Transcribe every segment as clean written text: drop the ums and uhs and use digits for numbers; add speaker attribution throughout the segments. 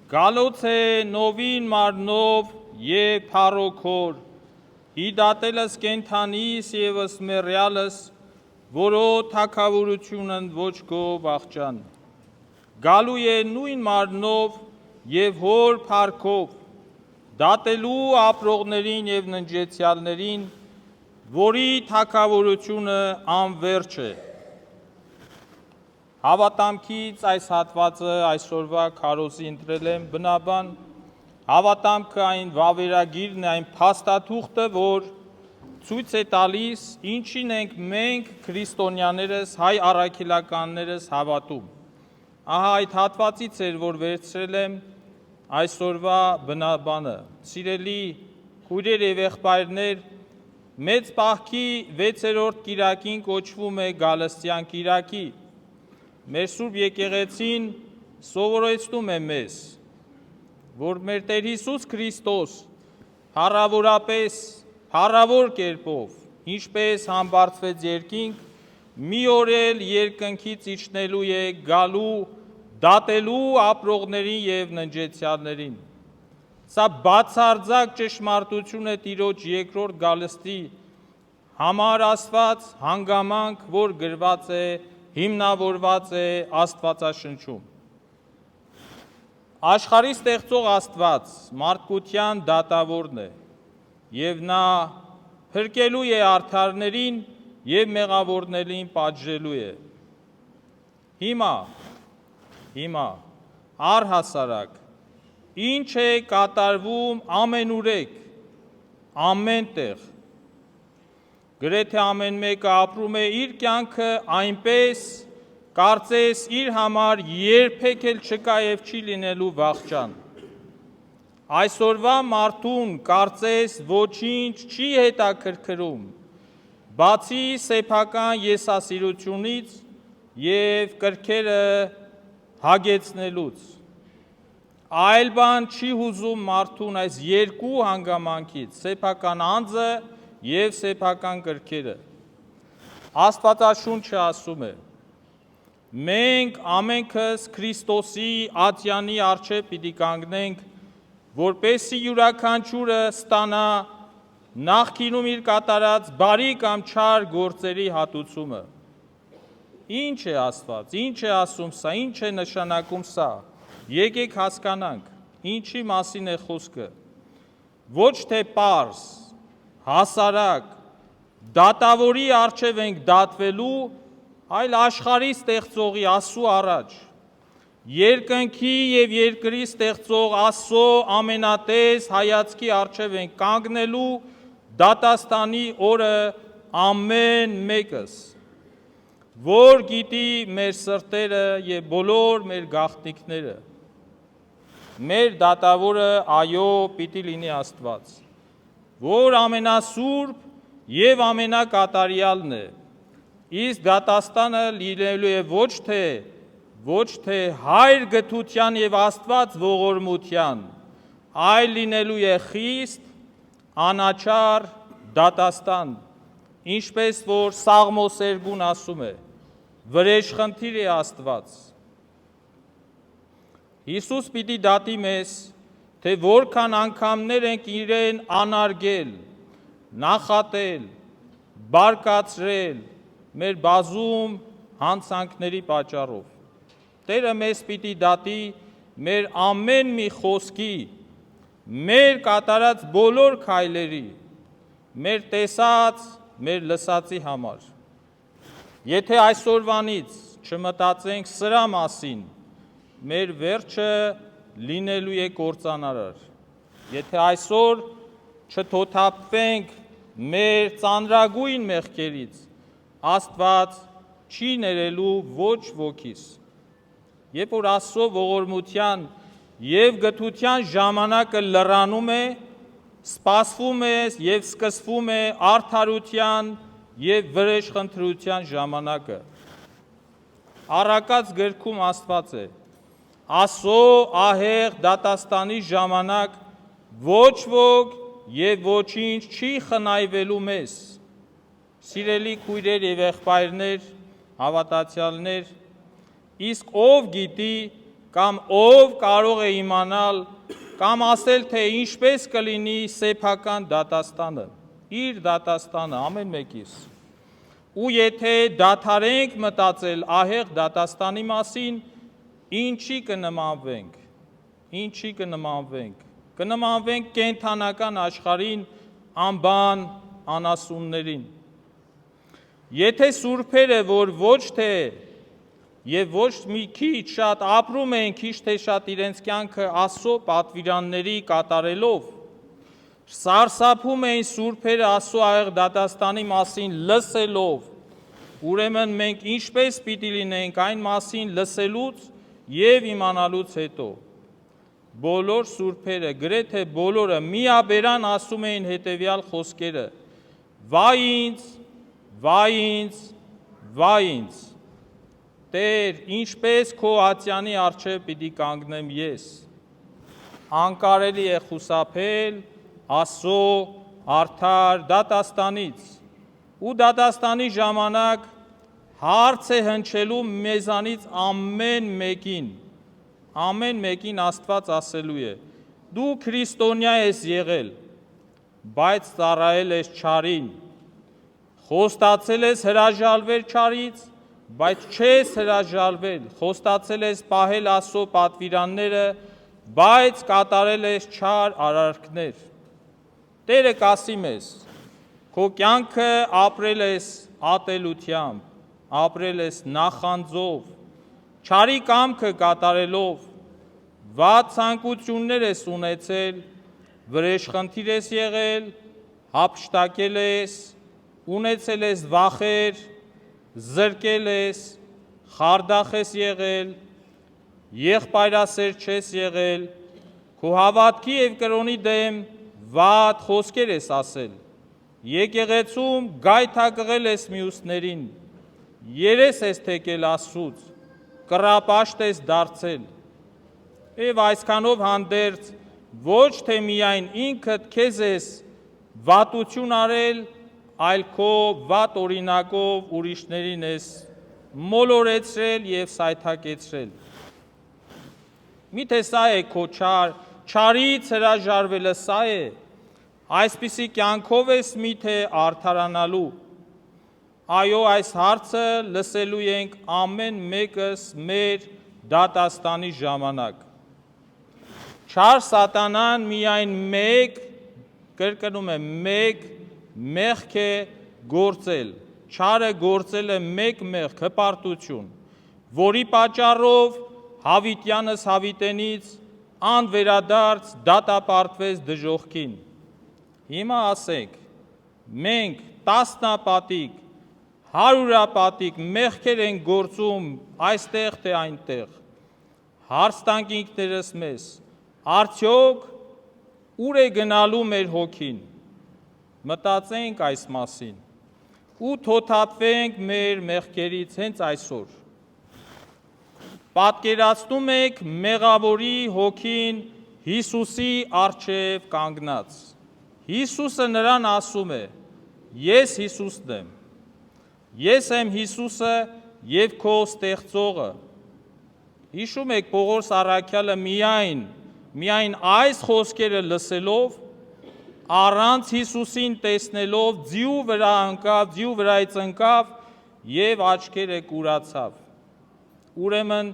Speaker 1: Գալոց է նովին մարմնով և փառոքոր, հիդատելս կենթանիս եվս մեռյալս, որո թագավորությունն ոչ քո վախճան։ Գալու է նույն մարմնով և հոր փառքով, դատելու ապրողներին և ննջեցյալներին, որի թագավորությունը անվերջ է։ Հավատամքից այս հատվածը այսօրվա քարոզի ընտրել եմ բնաբան, հավատամքը այն վավերագիրն է, այն փաստաթուղթը, որ ցույց է տալիս, ինչին ենք մենք քրիստոնյաներս, հայ առաքելականներս հավատում։ Ահա այդ հատվածից էր, որ վերցրել եմ այսօրվա բնաբանը։ Սիրելի քույրեր եւ եղբայրներ, մեծ պահքի 6-րդ կիրակին կոչվում է Գալստյան կիրակի։ Մեր Սուրբ եկեղեցին սովորեցնում է մեզ, որ մեր Տեր Հիսուս Քրիստոս փառավորապես, փառավոր կերպով, ինչպես համբարձվեց երկինք, մի օր էլ երկնքից իջնելու է գալու, դատելու ապրողներին և ննջեցյալներին։ Սա բացարձակ ճշմարտություն է Տիրոջ երկրորդ գալստի համար ասված հանգամանք, որ գրված է, հիմնավորված է Աստվածաշնչում։ Աշխարհի ստեղծող Աստված մարդկության դատավորն է, և նա փրկելու է արդարներին և մեղավորներին պատժելու է։ Հիմա առհասարակ ինչ է կատարվում ամենուրեք, ամեն տեղ։ Գրեթե ամեն մեկը ապրում է իր կյանքը այնպես, կարծես իր համար երբեք էլ չկա և չի լինելու վախճան։ Այսօրվա մարդուն կարծես ոչինչ չի հետաքրքրում, բացի սեփական եսասիրությունից և կրքերը հագեցնելուց։ Այլ բան չի հուզում մարդուն այս երկու հանգամանքից՝ սեփական անձը և սեփական կրքերը։ Աստվածաշունչը ասում է. մենք ամենքս Քրիստոսի ատյանի առջև պիտի կանգնենք, որպեսզի յուրաքանչյուրը ստանա նախկինում իր կատարած բարի կամ չար գործերի հատուցումը։ Ինչ է ասված, ինչ է ասում սա, ինչ է նշանակում սա։ Եկեք հասկանանք, ինչի մասին է խոսքը։ Ոչ թե պարզ, հասարակ, դատավորի առջև ենք դատվելու, այլ աշխարհի ստեղծողի Աստծու առաջ, երկնքի և երկրի ստեղծող Աստծո ամենատես հայացքի առջև ենք կանգնելու դատաստանի օրը ամեն մեկս, որ գիտի մեր սրտերը և բոլոր մեր գաղտնիքները։ Մեր դատավորը, այո, պիտի լինի Աստված, որ ամենասուրբ և ամենակատարյալն է, իսկ դատաստանը լինելու է ոչ թե հայր գթության և Աստված ողորմության, այլ լինելու է խիստ, անաչառ դատաստան, ինչպես որ Սաղմոսերգուն ասում է. վրեժխնդիր է Աստված։ Հիսուս պիտի դատի մեզ, թե որքան անգամներ ենք իրեն անարգել, նախատել, բարկացրել մեր բազում հանցանքների պատճառով։ Տերը մեզ պիտի դատի մեր ամեն մի խոսքի, մեր կատարած բոլոր քայլերի, մեր տեսած, մեր լսածի համար։ Եթե այսօրվանից չմտածենք սրա մասին, մեր վերջը լինելու է կործանարար։ Եթե այսօր չթոթափվենք մեր ծանրագույն մեղքերից, Աստված չի ներելու ոչ ոքիս։ Երբ որ Աստծո ողորմության և գթության ժամանակը լրանում է, սպասվում է և սկսվում է արդարության և վրեժխնդրության ժամանակը։ Առակաց գրքում ասված է. Աստծո ահեղ դատաստանի ժամանակ ոչ ոք և ոչինչ չի խնայվելու մեզ։ Սիրելի քույրեր և եղբայրներ, հավատացյալներ, իսկ ով գիտի կամ ով կարող է իմանալ կամ ասել, թե ինչպես կլինի սեփական դատաստանը, իր դատաստանը ամեն մեկիս։ Ու եթե դադարենք մտածել ահեղ դատաստանի մասին, ինչի կնմանվենք, կնմանվենք կենդանական աշխարհին, անբան անասուններին։ Եթե սուրբերը, որ ոչ թե եւ ոչ մի քիչ շատ ապրում են քիչ թե շատ իրենց կյանքը Աստծո պատվիրանների կատարելով, սարսափում էին սուրբերը Աստծո ահեղ դատաստանի մասին լսելով, ուրեմն մենք ինչպես պիտի լինենք այն մասին լսելուց եւ իմանալուց հետո։ Բոլոր սուրբերը, գրեթե բոլորը միաբերան ասում էին հետևյալ խոսքերը. Վայ ինձ, վայ ինձ, վայ ինձ, Տեր, ինչպես քո ատյանի առջև պիտի կանգնեմ ես։ Անկարելի է խուսափել Աստծո արդար դատաստանից։ Ու դատաստանի ժամանակ հարց է հնչելու մեզանից ամեն մեկին Աստված ասելու է. դու քրիստոնյա ես եղել, բայց ծառայել ես չարին, խոստացել ես հրաժարվել չարից, բայց չես հրաժարվել, խոստացել ես պահել Աստծո պատվիրանները, բայց կատարել ես չար արարքներ։ Տերը կասի մեզ, քո կյանքը ապրել ես ատելությամբ, ապրել ես նախանձով, չարի կամքը կատարելով, վատ ցանկություններ ես ունեցել, վրեժխնդիր ես եղել, հափշտակել ես, ունեցել ես վախեր, զրկել ես, խարդախ ես եղել, եղբայրասեր չես եղել, քո հավատքի եւ կրոնի դեմ վատ խոսքեր ես ասել, եկեղեցում գայթակղել ես մյուսներին, երես ես թեկել Աստծուց, կռապաշտ ես դարձել, եւ այսքանով հանդերձ ոչ թե միայն ինքդ քեզ ես վատություն արել, այլ քո վատ օրինակով ուրիշներին ես մոլորեցրել եւ սայթակեցրել։ Միթե սա է քո չարից հրաժարվելը սա է, այսպիսի կյանքով ես միթե արդարանալու։ Այո, այս հարցը լսելու ենք ամեն մեկս մեր դատաստանի ժամանակ։ Չար սատանան միայն կրկնում եմ, մեղք է գործել, չարը գործել է մեկ մեղք, հպարտություն, որի պատճառով հավիտյանս հավիտենից անվերադարձ դատապարտվեց դժոխքին։ Հիմա ասենք, մենք տասնապատիկ, հարյուրապատիկ մեղքեր են գործում այստեղ թե այնտեղ, հարց տանք ինքներս մեզ, արդյոք ուր է գնալու մեր հոգին, մտածենք այս մասին ու թոթափվենք մեր մեղքերից հենց այսօր։ Պատկերացնում եք մեղավորի հոգին Հիսուսի առջև կանգնած։ Հիսուսը նրան ասում է. ես Հիսուսն եմ, ես եմ Հիսուսը եւ քո ստեղծողը։ Հիշում եք Պողոս առաքյալը միայն այս խոսքերը լսելով, առանց Հիսուսին տեսնելով ձիու վրա ընկավ, ձիու վրայից ընկավ եւ աչքերը կուրացավ։ Ուրեմն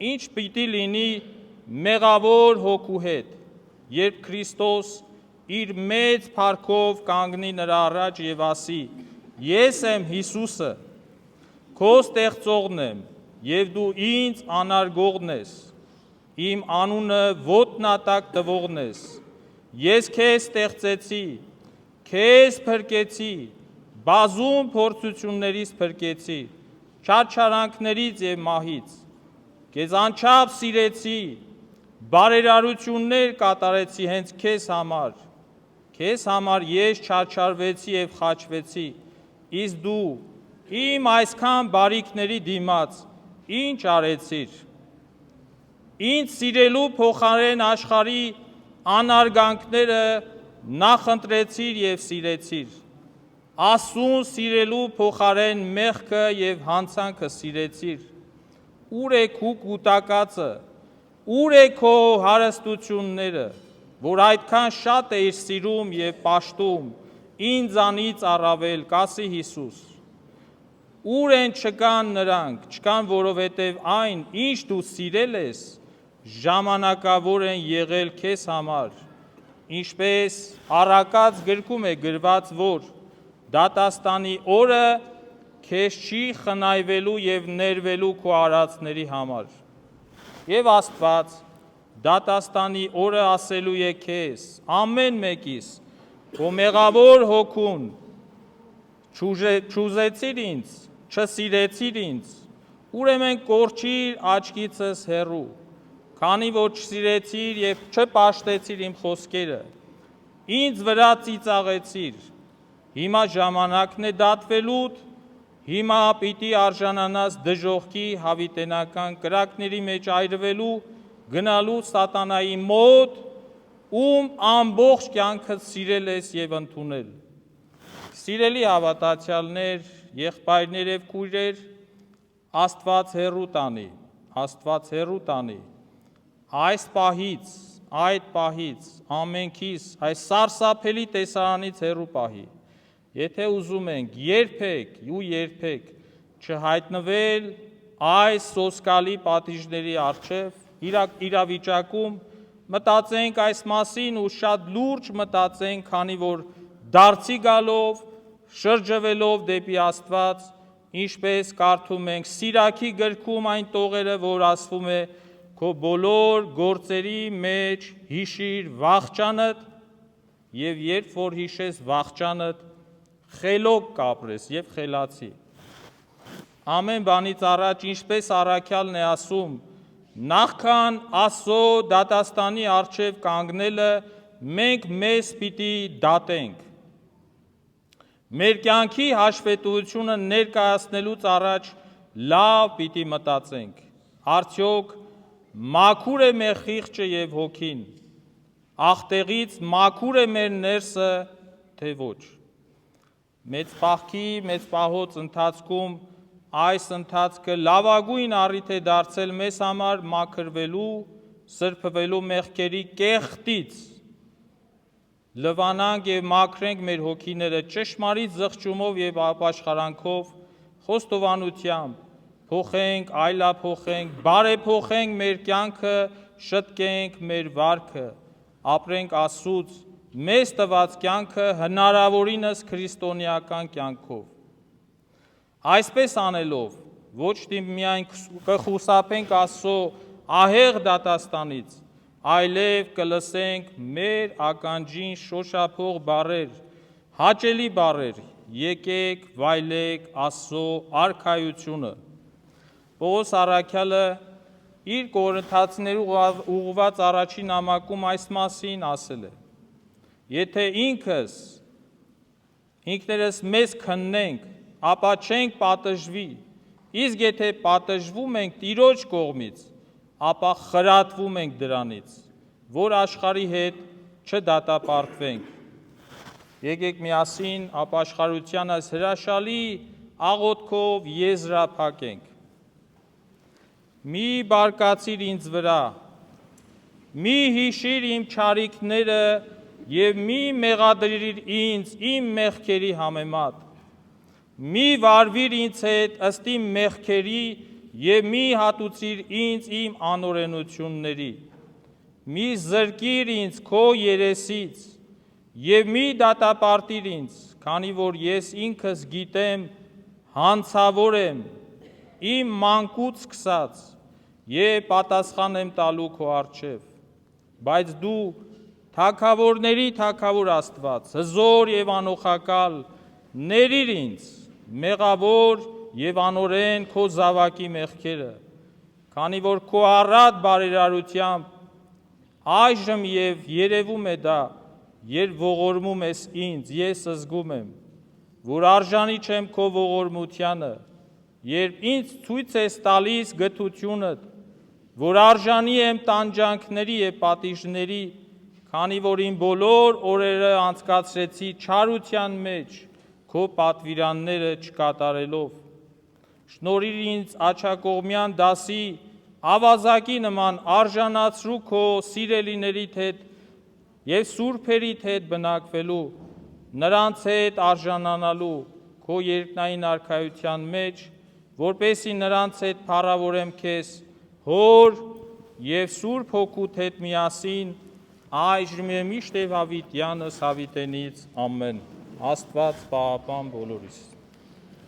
Speaker 1: ինչ պիտի լինի մեղավոր հոգու հետ, երբ Քրիստոս իր մեծ փառքով կանգնի նրա առաջ եւ ասի. ես եմ Հիսուսը, քո ստեղծողն եմ եւ դու ինձ անարգողն ես, իմ անունը ոտնատակ տվողն ես, ես քեզ ստեղծեցի, քեզ փրկեցի, բազում փորձություններից փրկեցի, չարչարանքներից եւ մահից, քեզ անչափ սիրեցի, բարերարություններ կատարեցի հենց քեզ համար ես չարչարվեցի եւ խաչվեցի, իսկ դու իմ այսքան բարիքների դիմաց ինչ արեցիր։ Ինձ սիրելու փոխարեն աշխարհի անարգանքները նախընտրեցիր եւ սիրեցիր։ Աստծուն սիրելու փոխարեն մեղքը եւ հանցանքը սիրեցիր։ Ուր է քու կուտակածը, ուր է քո հարստությունները, որ այդքան շատ էիր սիրում և պաշտում, ինձանից առավել, կասի Հիսուս, ուր են չկան նրանք, չկան, որովհետև այն, ինչ դու սիրել ես, ժամանակավոր են եղել քեզ համար, ինչպես առակաց գրքում է գրված, որ դատաստանի օրը քեզ չի խնայվելու և ներվելու քո արածների համար։ Եվ Աստված դատաստանի օրը ասելու է քեզ, ամեն մեկիս, որ մեղավոր հոգուն չուզեցիր ինձ, չսիրեցիր ինձ, ուրեմն կորչիր աչքիցս հեռու, քանի որ չսիրեցիր և չպաշտեցիր իմ խոսքերը, ինձ վրա ծիծաղեցիր, հիմա ժամանակն է դատվելուդ, հիմա պիտի արժանանաս դժոխքի հավիտենական կրակների մեջ այրվելու, գնալու սատանայի մոտ, ում ամբողջ կյանքդ սիրել ես և ընդունել։ Սիրելի հավատացյալներ, եղբայրներ և քույրեր, Աստված հեռու տանի, Աստված հեռու տանի, այս պահից, այդ պահից, ամենքիս, այս սարսափելի տեսարանից հեռու պահի, եթե ուզում ենք երբեք ու երբեք չհայտնվել այս սոսկալի պատիժների առջև իրավիճակում, մտածենք այս մասին ու շատ լուրջ մտածենք, քանի որ դարձի գալով, շրջվելով դեպի Աստված, ինչպես կարդում ենք Սիրաքի գրքում այն տողերը, որ ասվում է քո բոլոր գործերի մեջ հիշիր վախճանդ և երբ որ հիշես վախճանդ, խելոք կապրես և խելացի։ Ամեն բանից առաջ, ինչպես առաքյալն է ասում, նախքան Աստծո դատաստանի առջև կանգնելը մենք մեզ պիտի դատենք։ Մեր կյանքի հաշվետվությունը ներկայացնելուց առաջ լավ պիտի մտածենք, արդյոք մաքուր է մեր խիղճը և հոգին, աղտեղից մաքուր է մեր ներսը, թե ոչ։ Մեծ պահքի, մեծ պահոց ընթացքում այս ընթացքը լավագույն առիթ է դարձել մեզ համար մաքրվելու, սրբվելու մեղքերի կեղտից, լվանանք և մաքրենք մեր հոգիները ճշմարիտ զղջումով և ապաշխարանքով, խոստովանությամբ, փոխենք, այլափոխենք, բարեփոխենք մեր կյանքը, շտկենք մեր վարքը, ապրենք Աստծուց մեզ տված կյանքը հնարավորինս քրիստոնեական կյանքով։ Այսպես անելով, ոչ թե միայն կխուսափենք Աստծո ահեղ դատաստանից, այլև կլսենք մեր ականջին շոշափող բառեր, հաճելի բառեր, եկեք վայելեք Աստծո արքայությունը։ Պողոս առաքյալը իր Կորինթացիներին ուղղված առաջին նամակում այս մասին ասել է. Եթե ինքներս մեզ քննենք, ապա չենք պատժվի, իսկ եթե պատժվում ենք Տիրոջ կողմից, ապա խրատվում ենք դրանից, որ աշխարհի հետ չդատապարտվենք։ Եկեք միասին ապաշխարության այս հրաշալի աղոթքով եզրափակենք։ Մի բարկացիր ինձ վրա, մի հիշիր իմ չարիքները և մի մեղադրիր ինձ իմ մեղքերի համեմատ, մի վարվիր ինձ հետ ըստ իմ մեղքերի և մի հատուցիր ինձ իմ անօրենությունների, մի զրկիր ինձ քո երեսից և մի դատապարտիր ինձ, քանի որ ես ինքս գիտեմ, հանցավոր եմ, իմ մանկուց սկսած և պատասխան եմ տալու քո առջև, բայց դու թագավորների թագավոր Աստված, հզոր և անօխակալ, ներիր ինձ, մեղավոր և անօրեն քո զավակի մեղքերը, քանի որ քո առատ բարերարությամբ այժմ և երևում է դա, երբ ողորմում ես ինձ, ես զգում եմ, որ արժանի չեմ քո ողորմությանը, երբ ինձ ցույց ես տալիս գթությունդ, որ արժանի եմ տանջանքների և պատիժների, քանի որ իմ բոլոր օրերը անցկացրեցի չարության մեջ, քո պատվիրանները չկատարելով։ Շնորհիր ինձ աջակողմյան դասի ավազակի նման արժանացրու քո սիրելիներիդ հետ և սուրբերիդ հետ բնակվելու, նրանց հետ արժանանալու քո երկնային արքայության մեջ, որպեսզի նրանց հետ փառավորեմ քեզ Հոր և Սուրբ Հոգուդ հետ միասին, այժմ և միշտ և հավիտյանս հավիտենից ամեն։ Աստված պահապան բոլորիս։